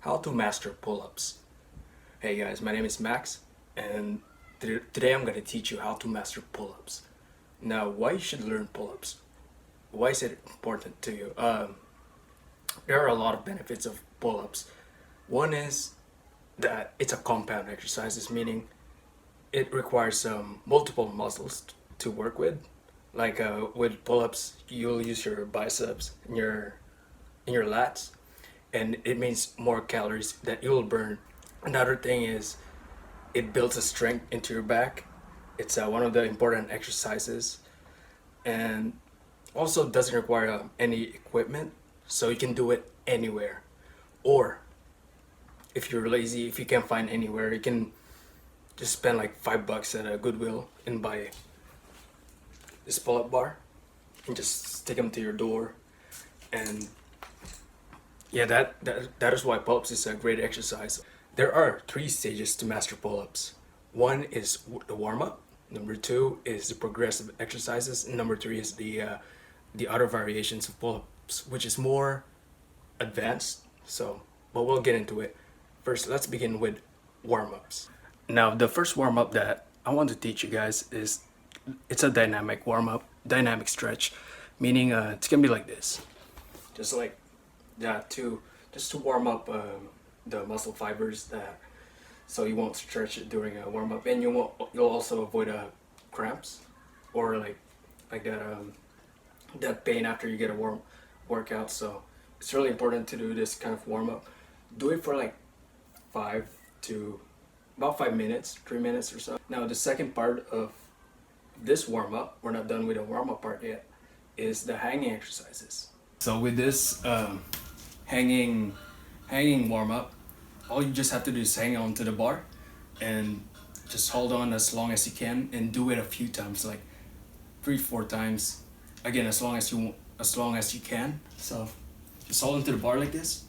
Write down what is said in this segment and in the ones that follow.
How to master pull-ups. Hey guys, my name is Max, and today I'm going to teach you how to master pull-ups. Now, why you should learn pull-ups? Why is it important to you? There are a lot of benefits of pull-ups. One is that it's a compound exercise, meaning it requires multiple muscles to work with. Like with pull-ups, you'll use your biceps and your lats, and it means more calories that you'll burn. Another thing is it builds a strength into your back. It's one of the important exercises, and also doesn't require any equipment, so you can do it anywhere. Or if you're lazy, if you can't find anywhere, you can just spend like $5 at a Goodwill and buy this pull-up bar and just stick them to your door. And yeah, that is why pull-ups is a great exercise. There are 3 stages to master pull-ups. One is the warm-up. Number 2 is the progressive exercises. And number 3 is the other variations of pull-ups, which is more advanced. But we'll get into it. First, let's begin with warm-ups. Now, the first warm-up that I want to teach you guys is it's a dynamic warm-up, dynamic stretch, meaning it's gonna be like this, just like that, just to warm up the muscle fibers, so you won't stretch it during a warm-up, and you'll also avoid cramps or like that pain after you get a warm workout. So it's really important to do this kind of warm-up. Do it for like 5 minutes, 3 minutes or so. Now the second part of this warm-up, we're not done with the warm-up part yet, is the hanging exercises. So with this hanging warm-up, all you just have to do is hang on to the bar and just hold on as long as you can, and do it a few times, like 3-4 times. Again, as long as you can. So just hold onto the bar like this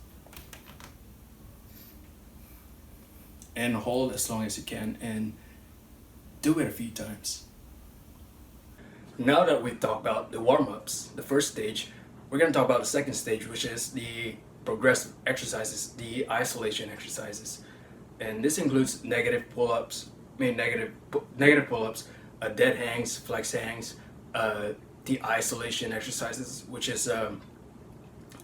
and hold as long as you can, and do it a few times. Now that we've talked about the warm-ups, the first stage, we're going to talk about the second stage, which is the progressive exercises, the isolation exercises. And this includes negative pull-ups, negative pull-ups, dead hangs, flex hangs, the isolation exercises, which is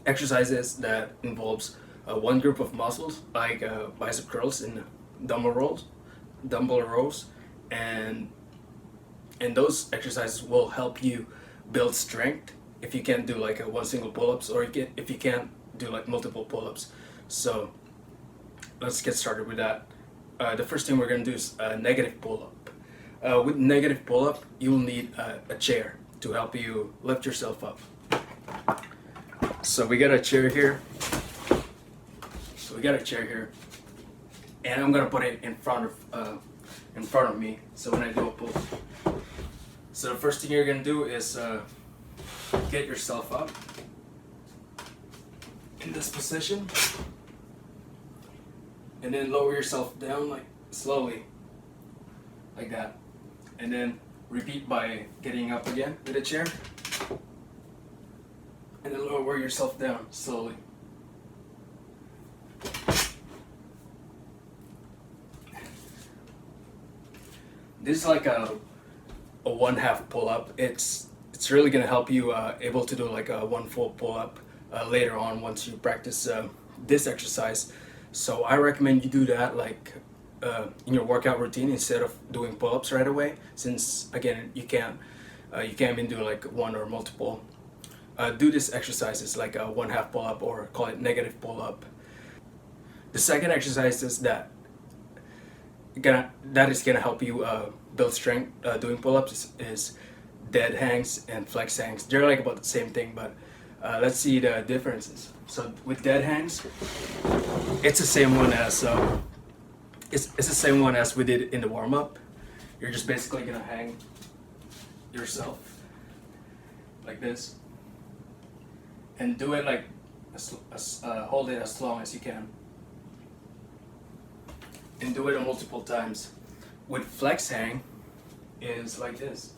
exercises that involves one group of muscles, like bicep curls and dumbbell rows, and those exercises will help you build strength if you can't do like one single pull-ups, or if you can't do like multiple pull-ups. So let's get started with that. The first thing we're going to do is negative pull-up. With negative pull-up, you'll need a chair to help you lift yourself up. So we got a chair here. And I'm gonna put it in front of me. So when I do a pull, so the first thing you're gonna do is get yourself up in this position, and then lower yourself down like slowly, like that, and then repeat by getting up again with a chair, and then lower yourself down slowly. This is like a 1/2 pull-up. It's really gonna help you able to do like a 1 full pull-up later on once you practice this exercise. So I recommend you do that like in your workout routine instead of doing pull-ups right away, since again you can't even do like one or multiple. Do this exercises like a 1/2 pull-up, or call it negative pull-up. The second exercise is that is gonna help you build strength doing pull-ups is dead hangs and flex hangs. They're like about the same thing, but let's see the differences. So with dead hangs, it's the same one as it's the same one as we did in the warm-up. You're just basically gonna hang yourself like this and do it like hold it as long as you can, and do it multiple times. With flex hang is like this.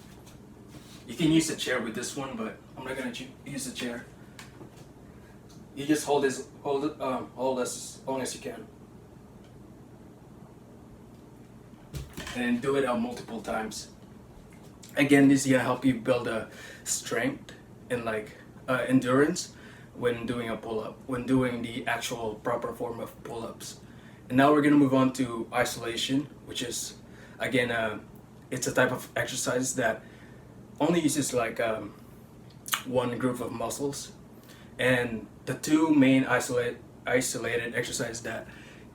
You can use a chair with this one, but I'm not gonna use a chair. You just hold as long as you can, and do it multiple times. Again, this is gonna help you build a strength and like endurance when doing a pull-up, when doing the actual proper form of pull-ups. And now we're gonna move on to isolation, which is again it's a type of exercise that only uses like one group of muscles. And the two main isolated exercise that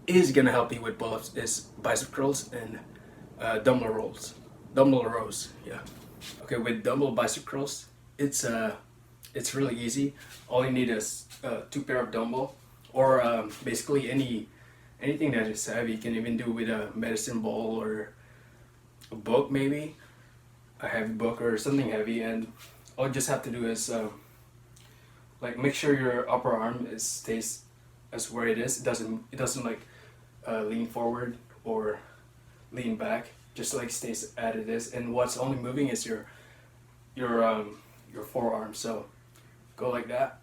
is gonna help you with pull-ups is bicep curls and dumbbell rows. Yeah. Okay, with dumbbell bicep curls, it's really easy. All you need is two pair of dumbbell, or basically anything that is heavy. You can even do with a medicine ball or a book, maybe a heavy book or something heavy. And all you just have to do is like make sure your upper arm stays as where it is. It doesn't like lean forward or lean back. Just like stays at it is, and what's only moving is your forearm. So go like that.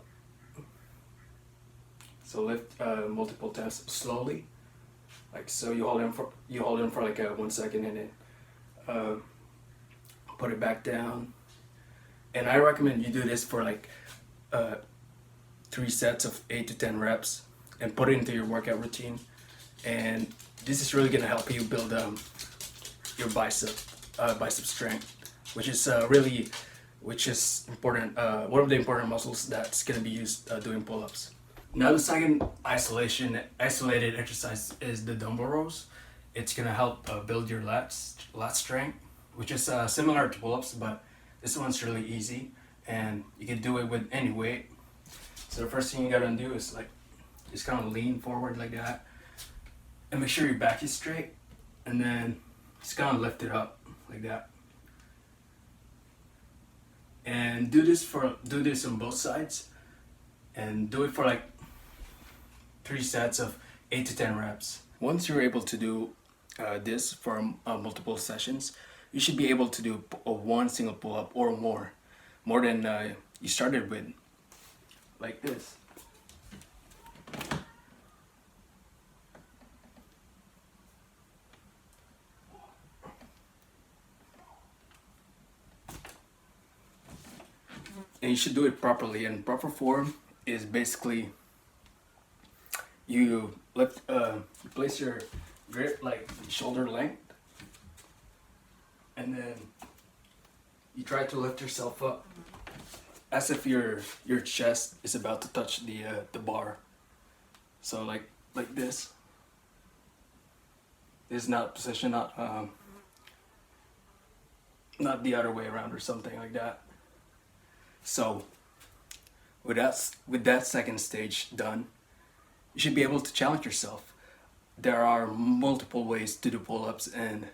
So lift multiple times slowly, like so. You hold in for like 1 second, and then put it back down. And I recommend you do this for like 3 sets of 8 to 10 reps, and put it into your workout routine. And this is really gonna help you build your bicep strength, which is important. One of the important muscles that's gonna be used doing pull-ups. Now the second isolated exercise is the dumbbell rows. It's gonna help build your lat strength, which is similar to pull-ups, but this one's really easy, and you can do it with any weight. So the first thing you gotta do is like just kind of lean forward like that, and make sure your back is straight, and then just kind of lift it up like that. And do this on both sides, and do it for like 3 sets of 8 to 10 reps. Once you're able to do this for multiple sessions, you should be able to do one single pull-up or more than you started with, like this. And you should do it properly. And proper form is basically you place your grip like shoulder length, and then you try to lift yourself up as if your chest is about to touch the bar. So like this. This is not position, not the other way around or something like that. So with that second stage done, you should be able to challenge yourself. There are multiple ways to do pull-ups, and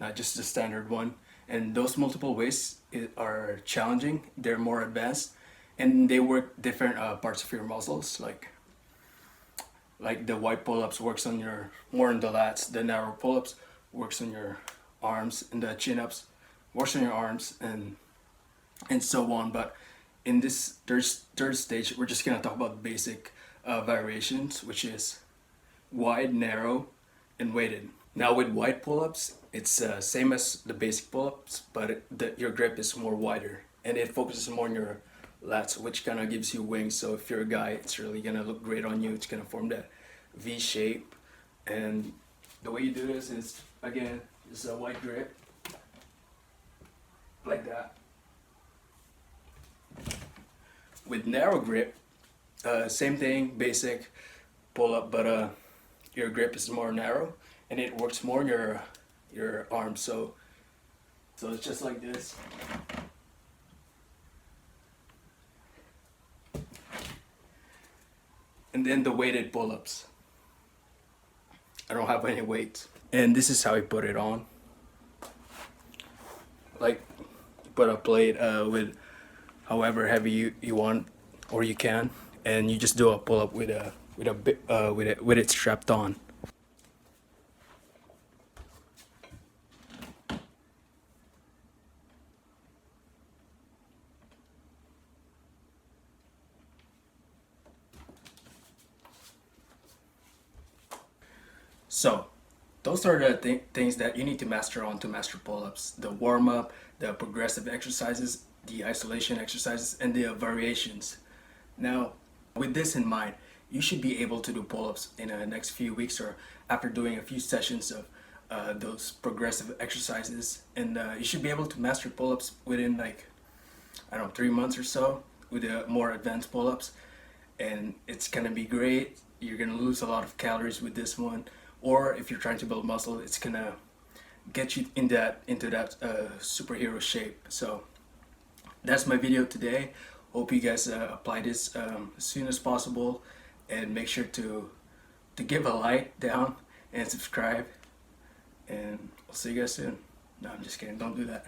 not just the standard one. And those multiple ways are challenging. They're more advanced, and they work different parts of your muscles. Like the wide pull-ups works on more on the lats. The narrow pull-ups works on your arms, and the chin-ups works on your arms, and so on. But in this third stage, we're just gonna talk about basic variations, which is wide, narrow, and weighted. Now with wide pull-ups, it's same as the basic pull-ups, but your grip is more wider, and it focuses more on your lats, which kind of gives you wings. So if you're a guy, it's really gonna look great on you. It's gonna form that V shape, and the way you do this is, again, just a wide grip, like that. With narrow grip, same thing, basic pull-up, but your grip is more narrow, and it works more on your arms. So it's just like this. And then the weighted pull-ups. I don't have any weights, and this is how I put it on. Like, put a plate with however heavy you want or you can, and you just do a pull-up with it strapped on. So those are the things that you need to master on to master pull-ups: the warm-up, the progressive exercises, the isolation exercises, and the variations. Now, with this in mind, you should be able to do pull-ups in the next few weeks, or after doing a few sessions of those progressive exercises, and you should be able to master pull-ups within, like, I don't know, 3 months or so, with the more advanced pull-ups. And it's gonna be great. You're gonna lose a lot of calories with this one, or if you're trying to build muscle, it's gonna get you in that into that superhero shape. So that's my video today. Hope you guys apply this as soon as possible, and make sure to give a like down and subscribe. And I'll see you guys soon. No, I'm just kidding. Don't do that.